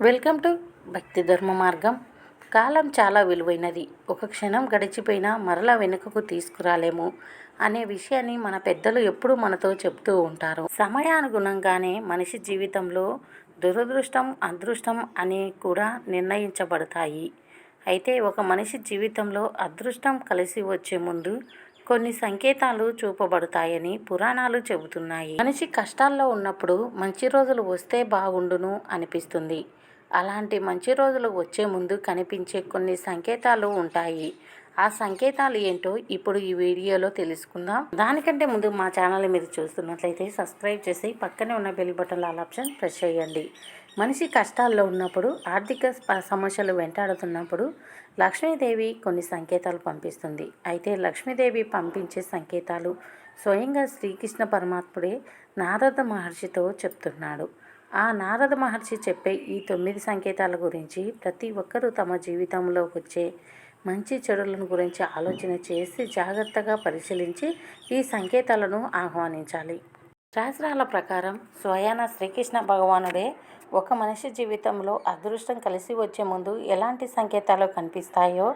Welcome to భక్తి ధర్మ మార్గం. కాలం చాలా విలువైనది. ఒక క్షణం గడిచిపోయినా మరలా వెనుకకు తీసుకురాలేము అనే విషయాన్ని మన పెద్దలు ఎప్పుడూ మనతో చెప్తూ ఉంటారు. సమయానుగుణంగానే మనిషి జీవితంలో దురదృష్టం, అదృష్టం అని కూడా నిర్ణయించబడతాయి. అయితే ఒక మనిషి జీవితంలో అదృష్టం కలిసి వచ్చే ముందు కొన్ని సంకేతాలు చూపబడతాయని పురాణాలు చెబుతున్నాయి. మనిషి కష్టాల్లో ఉన్నప్పుడు మంచి రోజులు వస్తే బాగుండును అనిపిస్తుంది. అలాంటి మంచి రోజులు వచ్చే ముందు కనిపించే కొన్ని సంకేతాలు ఉంటాయి. ఆ సంకేతాలు ఏంటో ఇప్పుడు ఈ వీడియోలో తెలుసుకుందాం. దానికంటే ముందు మా ఛానల్ మీరు చూస్తున్నట్లయితే సబ్స్క్రైబ్ చేసి పక్కనే ఉన్న bell button all option press చేయండి. మనిషి కష్టాల్లో ఉన్నప్పుడు, ఆర్థిక సమస్యలు వెంటాడుతున్నప్పుడు లక్ష్మీదేవి కొన్ని సంకేతాలు పంపిస్తుంది. అయితే లక్ష్మీదేవి పంపించే సంకేతాలు స్వయంగా శ్రీకృష్ణ పరమాత్ముడే నారద మహర్షితో చెప్తున్నాడు. ఆ నారద మహర్షి చెప్పే ఈ 9 సంకేతాల గురించి ప్రతి ఒక్కరూ తమ జీవితంలో వచ్చే మంచి చెడులను గురించి ఆలోచన చేసి జాగ్రత్తగా పరిశీలించి ఈ సంకేతాలను ఆహ్వానించాలి. శాస్త్రాల ప్రకారం స్వయాన శ్రీకృష్ణ భగవానుడే ఒక మనిషి జీవితంలో అదృష్టం కలిసి వచ్చే ముందు ఎలాంటి సంకేతాలు కనిపిస్తాయో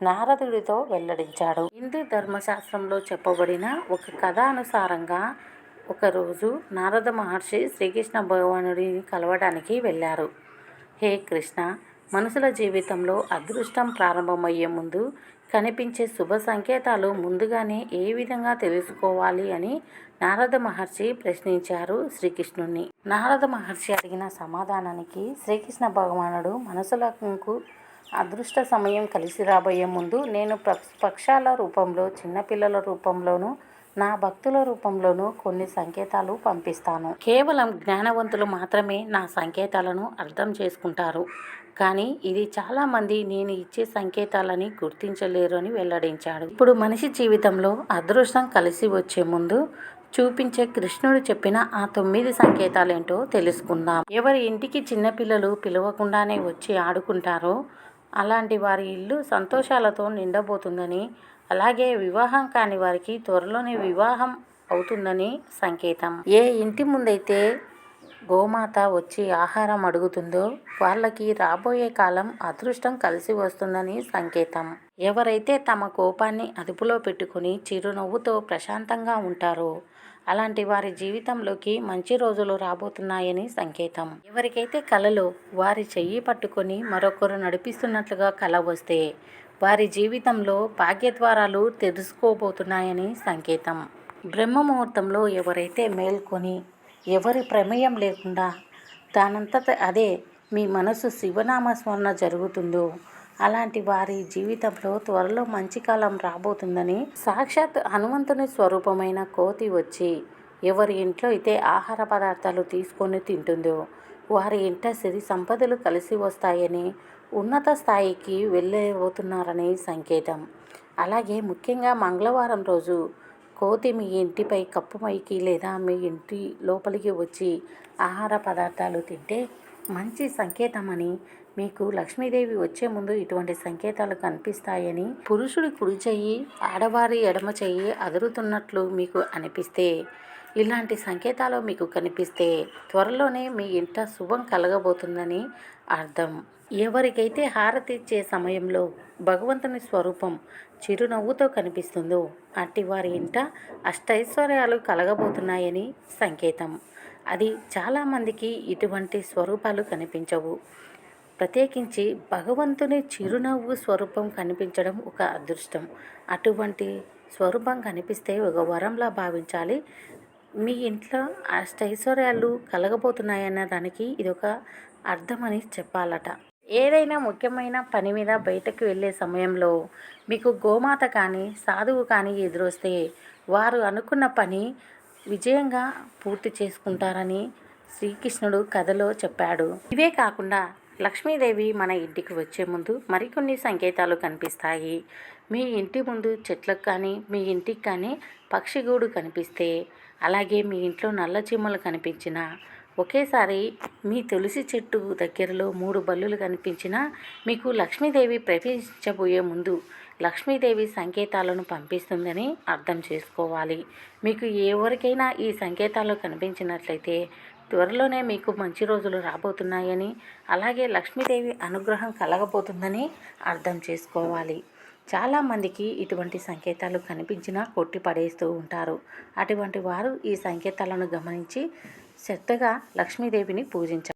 నారదుడితో వెల్లడించాడు. హిందూ ధర్మశాస్త్రంలో చెప్పబడిన ఒక కథ అనుసారంగా ఒకరోజు నారద మహర్షి శ్రీకృష్ణ భగవానుడిని కలవడానికి వెళ్ళారు. హే కృష్ణ, మనుషుల జీవితంలో అదృష్టం ప్రారంభమయ్యే ముందు కనిపించే శుభ సంకేతాలు ముందుగానే ఏ విధంగా తెలుసుకోవాలి అని నారద మహర్షి ప్రశ్నించారు శ్రీకృష్ణుణ్ణి. నారద మహర్షి అడిగిన సమాధానానికి శ్రీకృష్ణ భగవానుడు మనసులకు అదృష్ట సమయం కలిసి రాబోయే ముందు నేను పక్షాల రూపంలో, చిన్నపిల్లల రూపంలోనూ, నా భక్తుల రూపంలోనూ కొన్ని సంకేతాలు పంపిస్తాను. కేవలం జ్ఞానవంతులు మాత్రమే నా సంకేతాలను అర్థం చేసుకుంటారు. కానీ ఇది చాలామంది నేను ఇచ్చే సంకేతాలని గుర్తించలేరు అని వెల్లడించాడు. ఇప్పుడు మనిషి జీవితంలో అదృష్టం కలిసి వచ్చే ముందు చూపించే కృష్ణుడు చెప్పిన ఆ 9 సంకేతాలేంటో తెలుసుకుందాం. ఎవరి ఇంటికి చిన్నపిల్లలు పిలవకుండానే వచ్చి ఆడుకుంటారో అలాంటి వారి ఇల్లు సంతోషాలతో నిండబోతుందని, అలాగే వివాహం కాని వారికి త్వరలోనే వివాహం అవుతుందని సంకేతం. ఏ ఇంటి ముందైతే గోమాత వచ్చి ఆహారం అడుగుతుందో వాళ్ళకి రాబోయే కాలం అదృష్టం కలిసి వస్తుందని సంకేతం. ఎవరైతే తమ కోపాన్ని అదుపులో పెట్టుకుని చిరునవ్వుతో ప్రశాంతంగా ఉంటారో అలాంటి వారి జీవితంలోకి మంచి రోజులు రాబోతున్నాయని సంకేతం. ఎవరికైతే కలలో వారి చెయ్యి పట్టుకొని మరొకరు నడిపిస్తున్నట్లుగా కల వస్తే వారి జీవితంలో భాగ్యద్వారాలు తెరుచుకోబోతున్నాయని సంకేతం. బ్రహ్మ ముహూర్తంలో ఎవరైతే మేల్కొని ఎవరి ప్రమేయం లేకుండా దానంతట అదే మీ మనసు శివనామస్మరణ జరుగుతుందో అలాంటి వారి జీవితంలో త్వరలో మంచి కాలం రాబోతుందని, సాక్షాత్ హనుమంతుని స్వరూపమైన కోతి వచ్చి ఎవరి ఇంట్లో అయితే ఆహార పదార్థాలు తీసుకొని తింటుందో వారి ఇంట సిరి సంపదలు కలిసి వస్తాయని, ఉన్నత స్థాయికి వెళ్ళబోతున్నారని సంకేతం. అలాగే ముఖ్యంగా మంగళవారం రోజు కోతి మీ ఇంటిపై కప్పుమైకి లేదా మీ ఇంటి లోపలికి వచ్చి ఆహార పదార్థాలు తింటే మంచి సంకేతమని, మీకు లక్ష్మీదేవి వచ్చే ముందు ఇటువంటి సంకేతాలు కనిపిస్తాయని, పురుషుడి కుడి చెయ్యి ఆడవారి ఎడమ చెయ్యి అదురుతున్నట్లు మీకు అనిపిస్తే, ఇలాంటి సంకేతాలు మీకు కనిపిస్తే త్వరలోనే మీ ఇంట శుభం కలగబోతుందని అర్థం. ఎవరికైతే హారతి ఇచ్చే సమయంలో భగవంతుని స్వరూపం చిరునవ్వుతో కనిపిస్తుందో అట్టి వారి ఇంట అష్టైశ్వర్యాలు కలగబోతున్నాయని సంకేతం. అది చాలామందికి ఇటువంటి స్వరూపాలు కనిపించవు. ప్రత్యేకించి భగవంతుని చిరునవ్వు స్వరూపం కనిపించడం ఒక అదృష్టం. అటువంటి స్వరూపం కనిపిస్తే ఒక వరంలా భావించాలి. మీ ఇంట్లో అష్టైశ్వర్యాలు కలగబోతున్నాయన్న దానికి ఇదొక అర్థమని చెప్పాలట. ఏదైనా ముఖ్యమైన పని మీద బయటకు వెళ్ళే సమయంలో మీకు గోమాత కానీ సాధువు కానీ ఎదురొస్తే వారు అనుకున్న పని విజయంగా పూర్తి చేసుకుంటారని శ్రీకృష్ణుడు కథలో చెప్పాడు. ఇవే కాకుండా లక్ష్మీదేవి మన ఇంటికి వచ్చే ముందు మరికొన్ని సంకేతాలు కనిపిస్తాయి. మీ ఇంటి ముందు చెట్లకు కానీ మీ ఇంటికి కానీ పక్షిగూడు కనిపిస్తే, అలాగే మీ ఇంట్లో నల్ల చీమలు కనిపించినా, ఒకేసారి మీ తులసి చెట్టు దగ్గరలో 3 బల్లులు కనిపించినా మీకు లక్ష్మీదేవి ప్రవేశించబోయే ముందు లక్ష్మీదేవి సంకేతాలను పంపిస్తుందని అర్థం చేసుకోవాలి. మీకు ఎవరికైనా ఈ సంకేతాలు కనిపించినట్లయితే త్వరలోనే మీకు మంచి రోజులు రాబోతున్నాయని, అలాగే లక్ష్మీదేవి అనుగ్రహం కలగబోతుందని అర్థం చేసుకోవాలి. చాలామందికి ఇటువంటి సంకేతాలు కనిపించినా కొట్టి పడేస్తూ ఉంటారు. అటువంటి వారు ఈ సంకేతాలను గమనించి శ్రద్ధగా లక్ష్మీదేవిని పూజించాలి.